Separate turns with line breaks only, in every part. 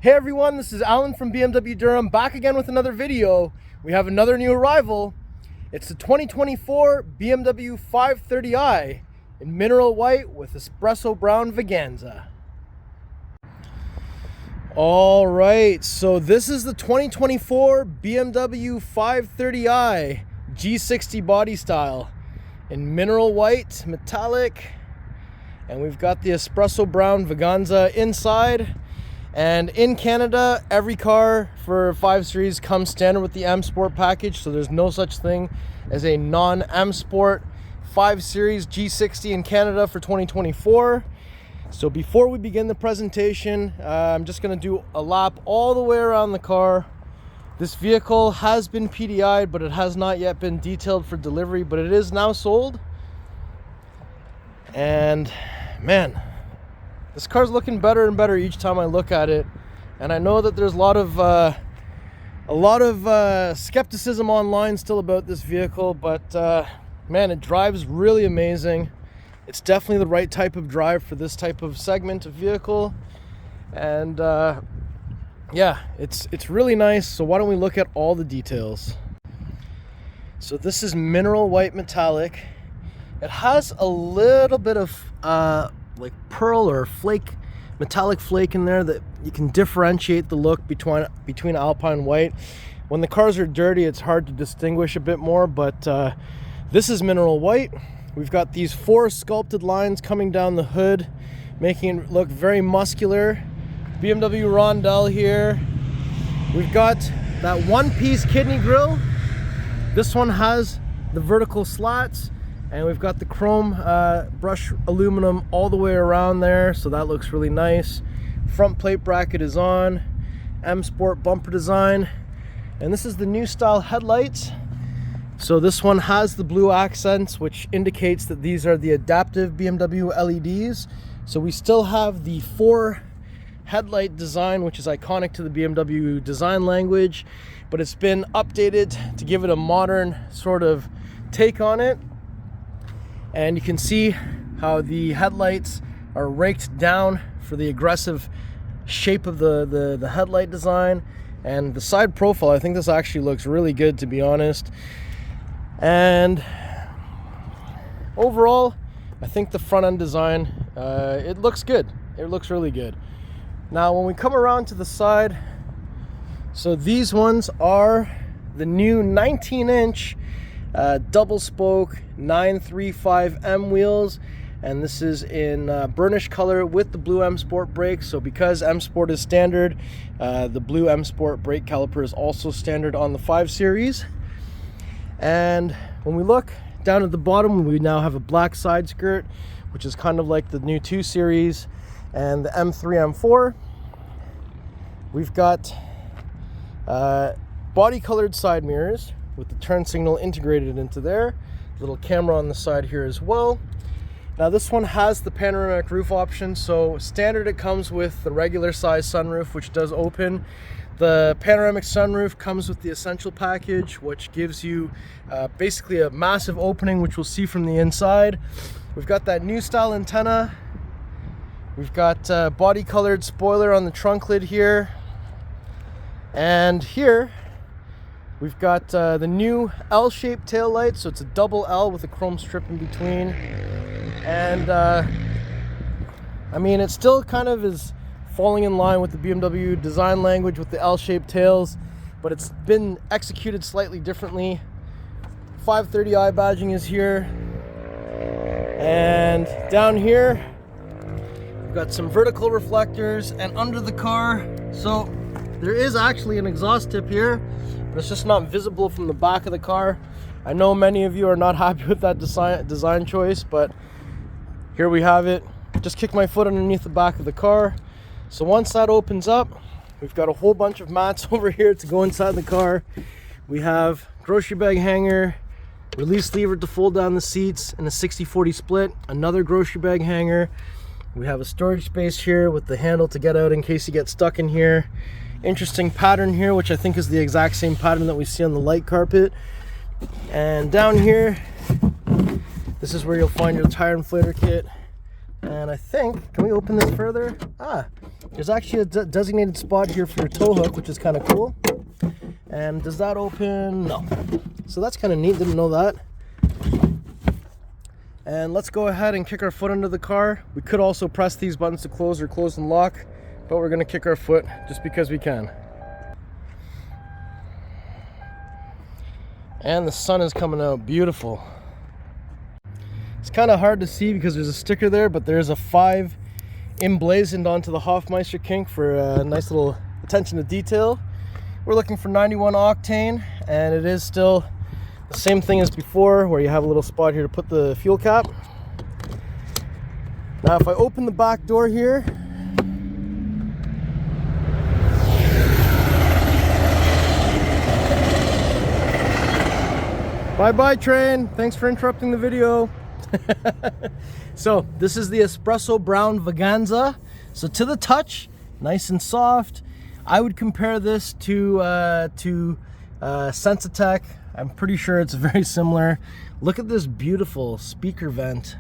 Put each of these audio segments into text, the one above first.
Hey everyone, this is Alan from BMW Durham, back again with another video. We have another new arrival. It's the 2024 BMW 530i in mineral white with Espresso Brown Veganza. Alright, so this is the 2024 BMW 530i G60 body style in mineral white, metallic, and we've got the Espresso Brown Veganza inside. And in Canada, every car for 5 Series comes standard with the M Sport package, so there's no such thing as a non-M Sport 5 Series G60 in Canada for 2024. So before we begin the presentation, I'm just going to do a lap all the way around the car. This vehicle has been PDI'd, but it has not yet been detailed for delivery, but it is now sold. And man, this car's looking better and better each time I look at it, and I know that there's a lot of skepticism online still about this vehicle, but man, it drives really amazing. It's definitely the right type of drive for this type of segment of vehicle, and yeah, it's really nice. So why don't we look at all the details? So this is mineral white metallic. It has a little bit of like pearl or flake, metallic flake in there that you can differentiate the look between alpine white. When the cars are dirty, it's hard to distinguish a bit more, but this is mineral white. We've got these 4 sculpted lines coming down the hood, making it look very muscular. BMW rondelle here. We've got that one-piece kidney grille. This one has the vertical slats, and we've got the chrome brush aluminum all the way around there, so that looks really nice. Front plate bracket is on, M Sport bumper design, and this is the new style headlights. So this one has the blue accents, which indicates that these are the adaptive BMW LEDs. So we still have the 4 headlight design, which is iconic to the BMW design language, but it's been updated to give it a modern sort of take on it. And you can see how the headlights are raked down for the aggressive shape of the headlight design. And the side profile, I think this actually looks really good, to be honest. And overall, I think the front end design, it looks good. It looks really good. Now when we come around to the side, so these ones are the new 19-inch double spoke 935M wheels, and this is in burnished color with the blue M Sport brakes. So because M Sport is standard, the blue M Sport brake caliper is also standard on the 5 Series. And when we look down at the bottom, we now have a black side skirt, which is kind of like the new 2 Series and the M3, M4. We've got body colored side mirrors with the turn signal integrated into there. Little camera on the side here as well. Now this one has the panoramic roof option. So standard, it comes with the regular size sunroof, which does open. The panoramic sunroof comes with the essential package, which gives you basically a massive opening, which we'll see from the inside. We've got that new style antenna. We've got body colored spoiler on the trunk lid here. And here we've got the new L-shaped tail light, so it's a double L with a chrome strip in between. And I mean, it still kind of is falling in line with the BMW design language with the L-shaped tails, but it's been executed slightly differently. 530i badging is here. And down here, we've got some vertical reflectors, and under the car, so there is actually an exhaust tip here, but it's just not visible from the back of the car. I know many of you are not happy with that design choice, but here we have it. Just kick my foot underneath the back of the car. So once that opens up, we've got a whole bunch of mats over here to go inside the car. We have grocery bag hanger, release lever to fold down the seats in a 60-40 split, another grocery bag hanger. We have a storage space here with the handle to get out in case you get stuck in here. Interesting pattern here, which I think is the exact same pattern that we see on the light carpet. And down here, this is where you'll find your tire inflator kit, And I think, can we open this further? There's actually a designated spot here for your tow hook, which is kind of cool. And does that open? No. So that's kind of neat, didn't know that. And let's go ahead and kick our foot under the car. We could also press these buttons to close or close and lock, but we're gonna kick our foot just because we can. And the sun is coming out, beautiful. It's kind of hard to see because there's a sticker there, but there's a 5 emblazoned onto the Hofmeister kink for a nice little attention to detail. We're looking for 91 octane, and it is still the same thing as before, where you have a little spot here to put the fuel cap. Now if I open the back door here, bye-bye train, thanks for interrupting the video. So this is the Espresso Brown Veganza. So to the touch, nice and soft. I would compare this to Sensatech. I'm pretty sure it's very similar. Look at this beautiful speaker vent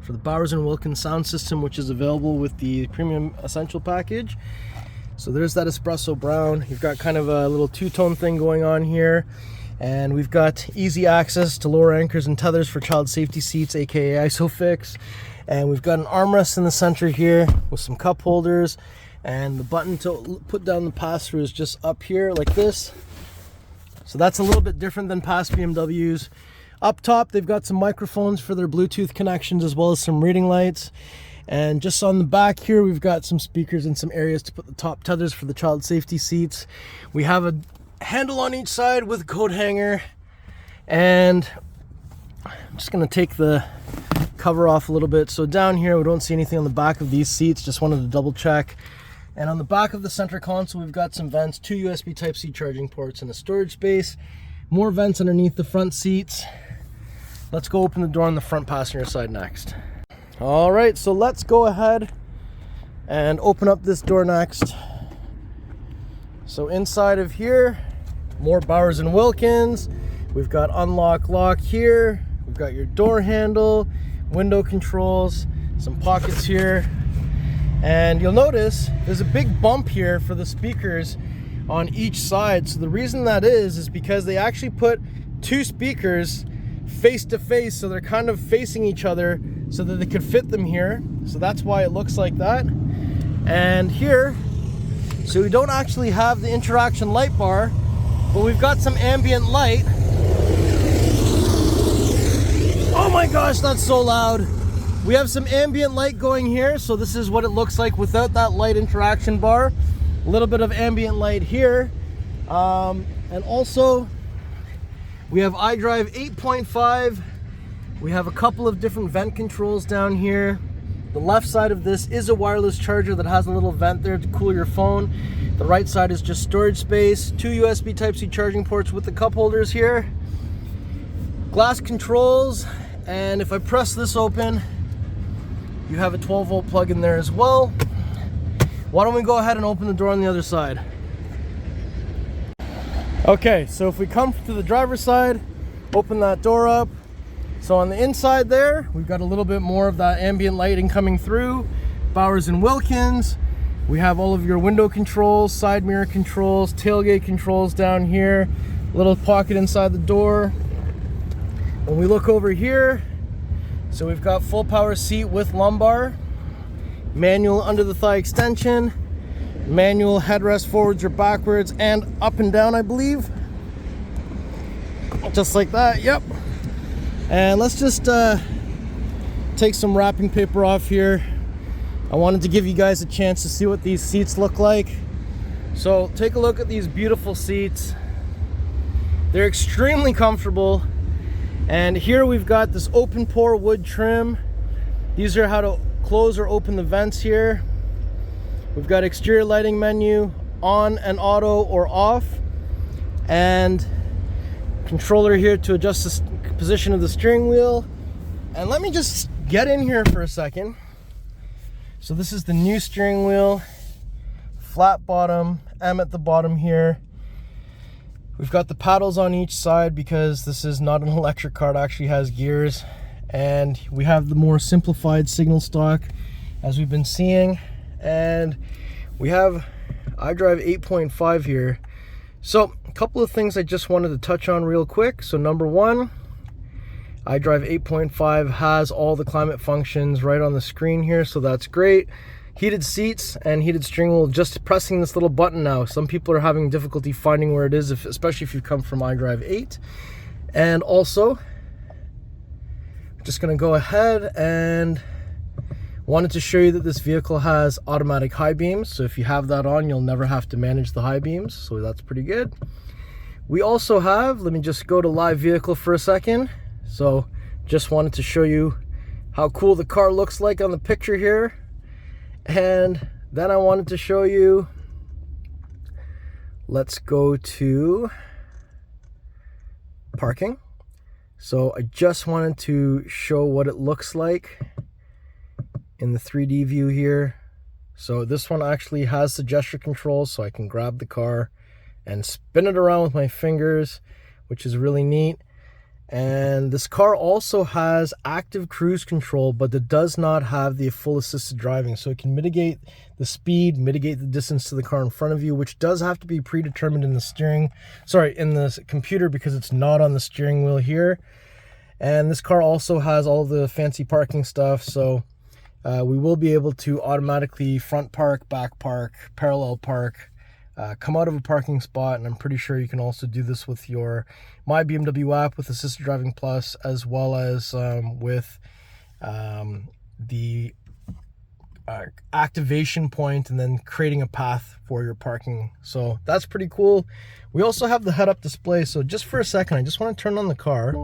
for the Bowers & Wilkins sound system, which is available with the Premium Essential package. So there's that Espresso Brown. You've got kind of a little two-tone thing going on here. And we've got easy access to lower anchors and tethers for child safety seats, aka ISOFIX. And we've got an armrest in the center here with some cup holders. And the button to put down the pass-through is just up here like this. So that's a little bit different than past BMWs. Up top, they've got some microphones for their Bluetooth connections, as well as some reading lights. And just on the back here, we've got some speakers and some areas to put the top tethers for the child safety seats. We have a handle on each side with a coat hanger, and I'm just going to take the cover off a little bit. So down here we don't see anything on the back of these seats, just wanted to double check. And on the back of the center console we've got some vents, 2 USB Type-C charging ports, and a storage space. More vents underneath the front seats. Let's go open the door on the front passenger side next. All right, so let's go ahead and open up this door next. So inside of here, more Bowers & Wilkins. We've got unlock lock here. We've got your door handle, window controls, some pockets here. And you'll notice there's a big bump here for the speakers on each side. So the reason that is because they actually put 2 speakers face to face, so they're kind of facing each other so that they could fit them here. So that's why it looks like that. And here, so we don't actually have the interaction light bar, but we've got some ambient light. Oh my gosh, that's so loud. We have some ambient light going here, so this is what it looks like without that light interaction bar. A little bit of ambient light here. And also, we have iDrive 8.5. We have a couple of different vent controls down here. The left side of this is a wireless charger that has a little vent there to cool your phone. The right side is just storage space. 2 USB Type-C charging ports with the cup holders here. Glass controls, and if I press this open, you have a 12-volt plug in there as well. Why don't we go ahead and open the door on the other side? Okay, so if we come to the driver's side, open that door up. So on the inside there, we've got a little bit more of that ambient lighting coming through. Bowers & Wilkins. We have all of your window controls, side mirror controls, tailgate controls down here. Little pocket inside the door. When we look over here, so we've got full power seat with lumbar, manual under the thigh extension, manual headrest forwards or backwards and up and down, I believe. Just like that, yep. And let's just take some wrapping paper off here. I wanted to give you guys a chance to see what these seats look like. So take a look at these beautiful seats. They're extremely comfortable. And here we've got this open pore wood trim. These are how to close or open the vents here. We've got exterior lighting menu, on and auto or off. And controller here to adjust the position of the steering wheel. And let me just get in here for a second. So this is the new steering wheel, flat bottom, M at the bottom here. We've got the paddles on each side because this is not an electric car, it actually has gears. and we have the more simplified signal stock as we've been seeing, and we have iDrive 8.5 here. So a couple of things I just wanted to touch on real quick. So number one, iDrive 8.5 has all the climate functions right on the screen here, so that's great. Heated seats and heated steering wheel, just pressing this little button now. Some people are having difficulty finding where it is, especially if you come from iDrive 8. And also, just going to go ahead and wanted to show you that this vehicle has automatic high beams. So if you have that on, you'll never have to manage the high beams. So that's pretty good. We also have, let me just go to live vehicle for a second. So just wanted to show you how cool the car looks like on the picture here. And then I wanted to show you, let's go to parking. So I just wanted to show what it looks like in the 3D view here. So this one actually has the gesture control, so I can grab the car and spin it around with my fingers, which is really neat. And this car also has active cruise control, but it does not have the full assisted driving. So it can mitigate the speed, mitigate the distance to the car in front of you, which does have to be predetermined in the in the computer, because it's not on the steering wheel here. And this car also has all the fancy parking stuff. So we will be able to automatically front park, back park, parallel park, come out of a parking spot, and I'm pretty sure you can also do this with your My BMW app with Assisted Driving Plus, as well as with the activation point, and then creating a path for your parking. So that's pretty cool. We also have the head-up display. So just for a second, I just want to turn on the car.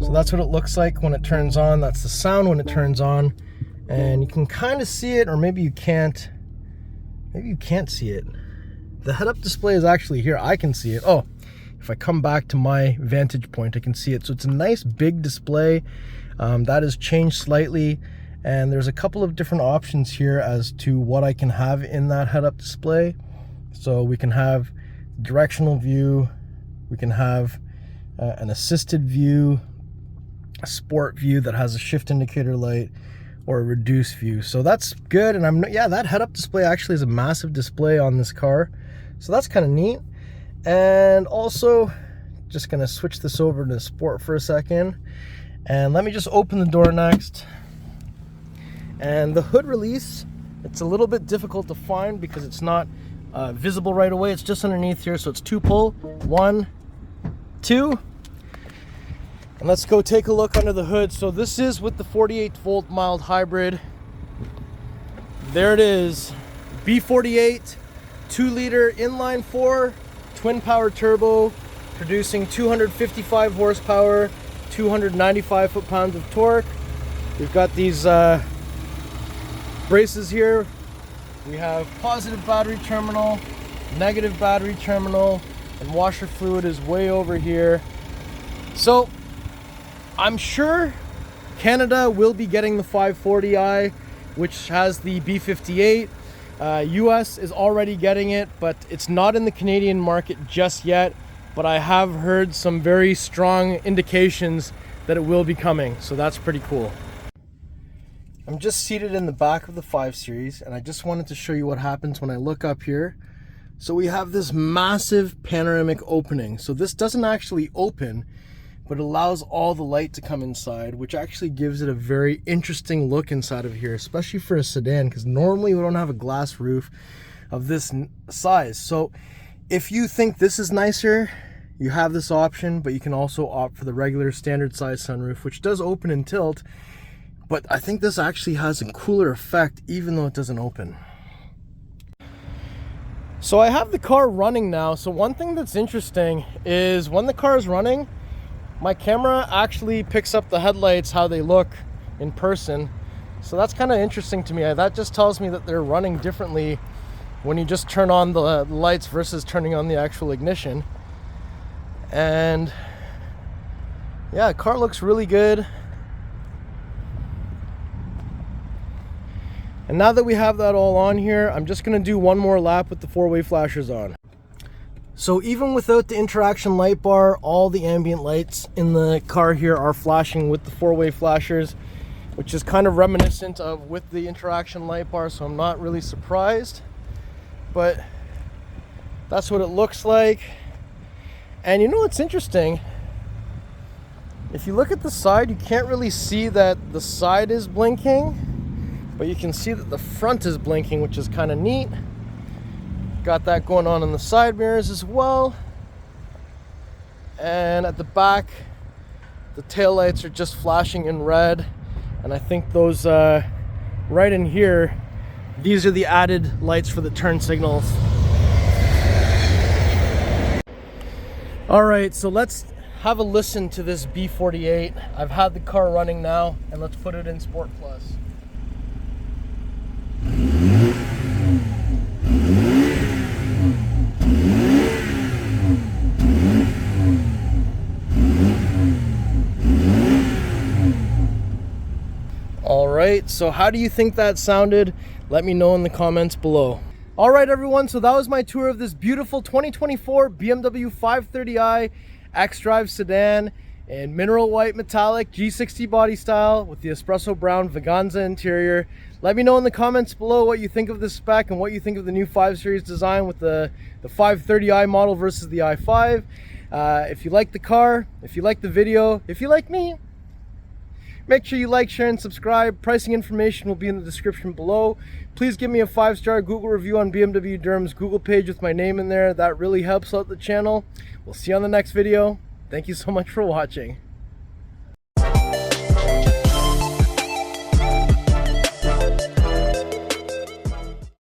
So that's what it looks like when it turns on. That's the sound when it turns on. And you can kind of see it, or maybe you can't. Maybe you can't see it. The head-up display is actually here. I can see it. Oh, if I come back to my vantage point, I can see it. So it's a nice big display. That has changed slightly. And there's a couple of different options here as to what I can have in that head-up display. So we can have directional view. We can have an assisted view, a sport view that has a shift indicator light, or a reduced view. So that's good. And that head-up display actually is a massive display on this car. So that's kind of neat. And also, just gonna switch this over to sport for a second. And let me just open the door next. And the hood release, it's a little bit difficult to find because it's not visible right away. It's just underneath here. So it's 2 pull, 1, 2. And let's go take a look under the hood. So this is with the 48-volt mild hybrid. There it is. B48, 2-liter inline 4, twin power turbo, producing 255 horsepower, 295 foot-pounds of torque. We've got these braces here. We have positive battery terminal, negative battery terminal, and washer fluid is way over here. So I'm sure Canada will be getting the 540i, which has the B58. US is already getting it, but it's not in the Canadian market just yet. But I have heard some very strong indications that it will be coming, so that's pretty cool. I'm just seated in the back of the 5 Series, and I just wanted to show you what happens when I look up here. So we have this massive panoramic opening. So this doesn't actually open, but it allows all the light to come inside, which actually gives it a very interesting look inside of here, especially for a sedan, because normally we don't have a glass roof of this size. So if you think this is nicer, you have this option, but you can also opt for the regular standard size sunroof, which does open and tilt. But I think this actually has a cooler effect, even though it doesn't open. So I have the car running now. So one thing that's interesting is when the car is running, my camera actually picks up the headlights, how they look in person. So that's kind of interesting to me. That just tells me that they're running differently when you just turn on the lights versus turning on the actual ignition. And yeah, the car looks really good. And now that we have that all on here, I'm just gonna do one more lap with the 4-way flashers on. So even without the interaction light bar, all the ambient lights in the car here are flashing with the four-way flashers, which is kind of reminiscent of with the interaction light bar, so I'm not really surprised. But that's what it looks like. And you know what's interesting? If you look at the side, you can't really see that the side is blinking, but you can see that the front is blinking, which is kind of neat. Got that going on in the side mirrors as well. And at the back, the taillights are just flashing in red. And I think those right in here, these are the added lights for the turn signals. All right, so let's have a listen to this B48. I've had the car running now, and let's put it in Sport Plus. Alright, so how do you think that sounded? Let me know in the comments below. Alright everyone, so that was my tour of this beautiful 2024 BMW 530i xDrive sedan in mineral white metallic G60 body style with the Espresso Brown Veganza interior. Let me know in the comments below what you think of this spec and what you think of the new 5 Series design with the 530i model versus the i5. If you like the car, if you like the video, if you like me, make sure you like, share, and subscribe. Pricing information will be in the description below. Please give me a 5-star Google review on BMW Durham's Google page with my name in there. That really helps out the channel. We'll see you on the next video. Thank you so much for watching.